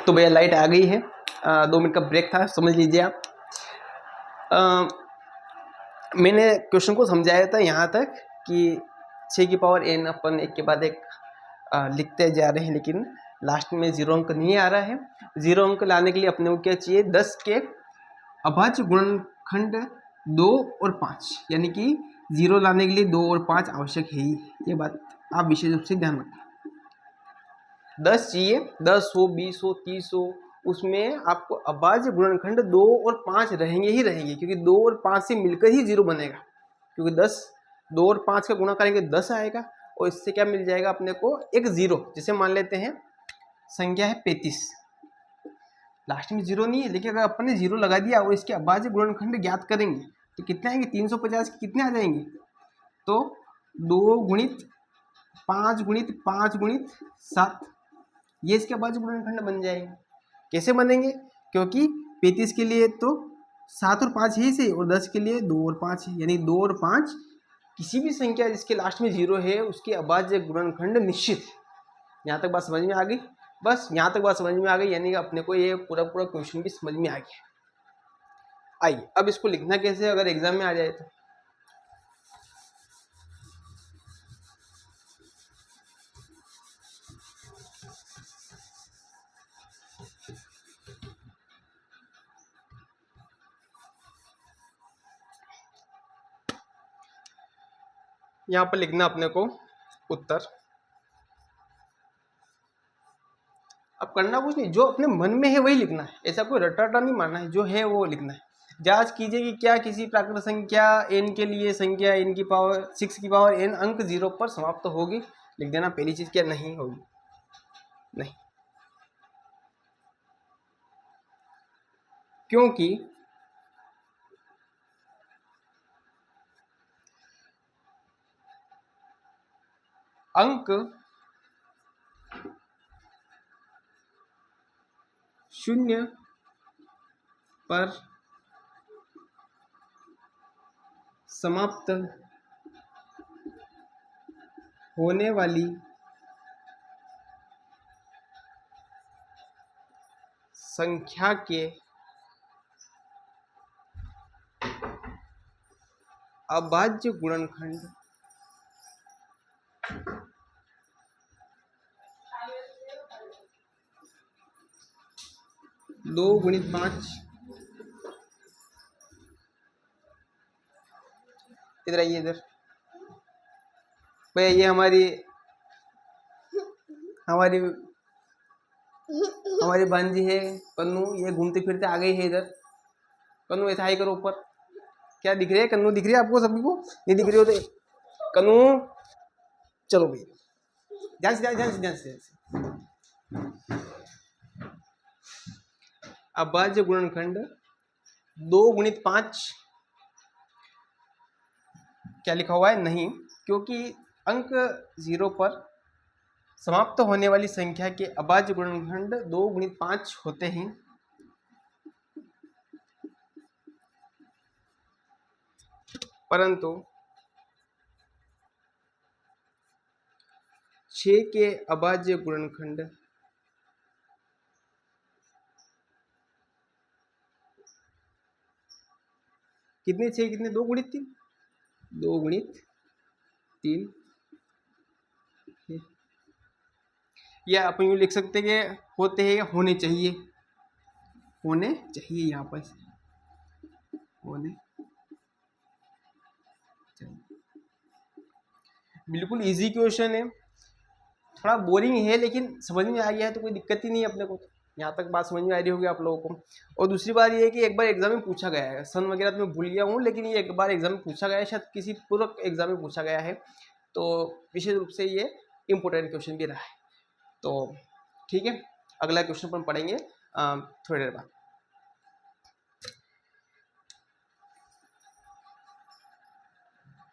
तो भैया लाइट आ गई है, 2 मिनट का ब्रेक था, समझ लीजिए आप। मैंने क्वेश्चन को समझाया था यहाँ तक कि 6 की पावर n अपन एक के बाद एक लिखते जा रहे हैं, लेकिन लास्ट में 0 अंक नहीं आ रहा है। 0 अंक लाने के लिए अपने को क्या चाहिए, 10 के अभाज्य गुणनखंड 2 और 5, यानी कि 0 लाने के लिए 2 और 5 आवश्यक है ही। ये बात आप विशेष रूप से ध्यान रखें। 10 चाहिए, 10 हो, 20 हो, 30 हो, उसमें आपको अभाज्य गुणनखंड 2 और 5 रहेंगे ही रहेंगे, क्योंकि 2 और 5 से मिलकर ही 0 बनेगा। क्योंकि 2 और 5 का गुणा करेंगे 10 आएगा, और इससे क्या मिल जाएगा अपने को, एक 0। जैसे मान लेते हैं संख्या है 35, लास्ट में 0 नहीं है, लेकिन अगर अपन ने 0 लगा दिया और इसके अभाज्य गुणनखंड ज्ञात करेंगे तो कितने आएंगे, 350 के कितने आ जाएंगे, तो 2 गुणित 5 गुणित 5 गुणित 7, ये इसके अभाज्य गुणनखंड बन जाएंगे। कैसे बनेंगे, क्योंकि 35 के लिए तो 7 और 5 ही से, और 10 के लिए 2 और 5 है, यानी 2 और 5 किसी भी संख्या जिसके लास्ट में 0 है उसके अभाज्य गुणनखंड निश्चित है। यहाँ तक बात समझ में आ गई, बस यहाँ तक बात समझ में आ गई, यानी कि अपने को ये पूरा क्वेश्चन भी समझ में आ गया। आइए अब इसको लिखना कैसे अगर एग्जाम में आ जाए तो। यहाँ पर लिखना अपने को उत्तर। अब करना कुछ नहीं, जो अपने मन में है वही लिखना है, ऐसा कोई रटाटा नहीं मानना है, जो है वो लिखना है। जांच कीजिए कि क्या किसी प्राकृत संख्या n के लिए संख्या n की पावर 6 की पावर n अंक 0 पर समाप्त होगी। लिख देना पहली चीज, क्या नहीं होगी, नहीं, क्योंकि अंक 0 पर समाप्त होने वाली संख्या के अभाज्य गुणनखंड दो गुणित 5, इधर आइए, इधर भैया, ये हमारी हमारी हमारी भांजी है कन्नू, ये घूमते फिरते आ गई है इधर। कन्नू ऐसा ही करो ऊपर, क्या दिख रही है कन्नू, दिख रही है आपको सभी को, नहीं दिख रही हो तो कन्नू चलो भैया, ध्यान से ध्यान से ध्यान से। अभाज्य गुणनखंड 2 गुणित 5 क्या लिखा हुआ है, नहीं, क्योंकि अंक 0 पर समाप्त होने वाली संख्या के अभाज्य गुणनखंड 2 गुणित 5 होते हैं। परंतु 6 के अभाज्य गुणनखंड कितने, 6 कितने, 2 गुणित 3, 2 गुणित 3, या अपन यूँ लिख सकते हैं कि होते हैं या होने चाहिए, होने चाहिए, यहाँ पर होने चाहिए। बिल्कुल इजी क्वेश्चन है, थोड़ा बोरिंग है, लेकिन समझ में आ गया है तो कोई दिक्कत ही नहीं है अपने को। यहाँ तक बात समझ में आ रही होगी आप लोगों को। और दूसरी बात ये है कि एक बार एग्जाम में पूछा गया है, सन वगैरह तो मैं भूल गया हूँ, लेकिन ये एक बार एग्जाम में पूछा गया है, शायद किसी पूर्व एग्जाम में पूछा गया है, तो विशेष रूप से ये इम्पोर्टेंट क्वेश्चन भी रहा है। तो ठीक है, अगला क्वेश्चन अपन पढ़ेंगे थोड़ी देर बाद।